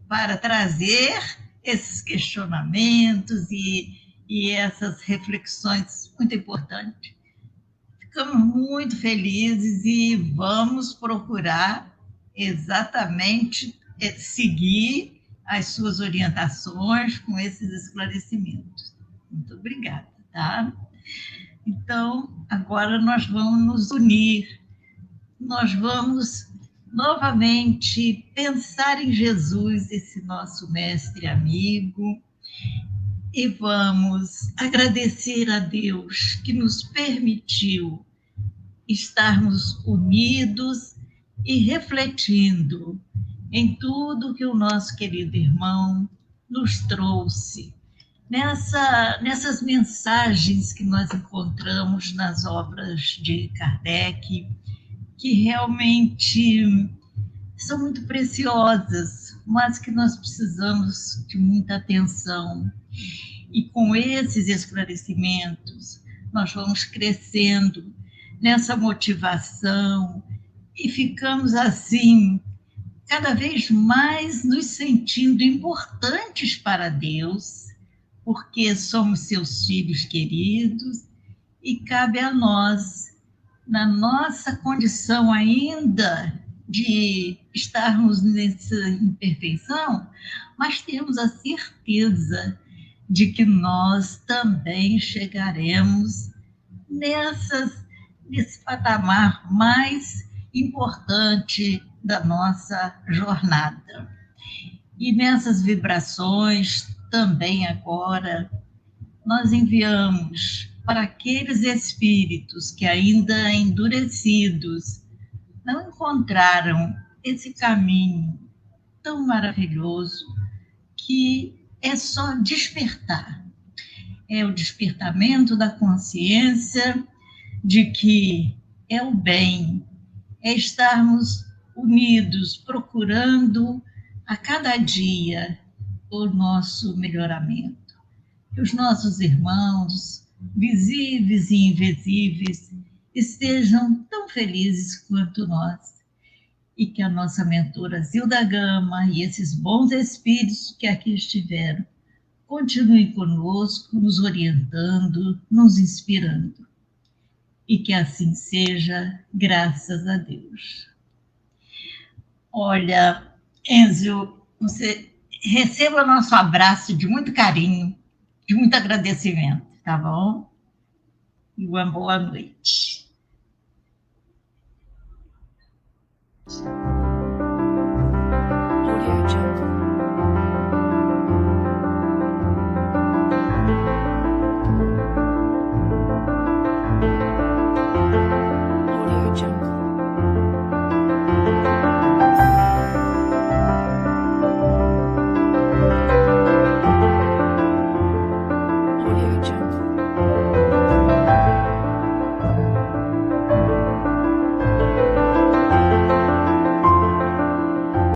para trazer esses questionamentos e essas reflexões muito importantes. Ficamos muito felizes e vamos procurar exatamente seguir as suas orientações com esses esclarecimentos. Muito obrigada, tá? Então, agora nós vamos nos unir, nós vamos novamente pensar em Jesus, esse nosso mestre amigo, e vamos agradecer a Deus que nos permitiu estarmos unidos e refletindo em tudo que o nosso querido irmão nos trouxe, nessas mensagens que nós encontramos nas obras de Kardec, que realmente são muito preciosas, mas que nós precisamos de muita atenção. E com esses esclarecimentos, nós vamos crescendo nessa motivação e ficamos assim, cada vez mais nos sentindo importantes para Deus, porque somos seus filhos queridos e cabe a nós, na nossa condição ainda de estarmos nessa imperfeição, mas temos a certeza de que nós também chegaremos nesse patamar mais importante da nossa jornada. E nessas vibrações, também agora, nós enviamos para aqueles espíritos que ainda endurecidos não encontraram esse caminho tão maravilhoso que é só despertar. É o despertamento da consciência de que é o bem, é estarmos unidos, procurando a cada dia o nosso melhoramento. Que os nossos irmãos, visíveis e invisíveis, estejam tão felizes quanto nós e que a nossa mentora Zilda Gama e esses bons espíritos que aqui estiveram continuem conosco, nos orientando, nos inspirando. E que assim seja, graças a Deus. Olha, Enzio, você receba nosso abraço de muito carinho, de muito agradecimento, tá bom? E uma boa noite. Audio Jungle.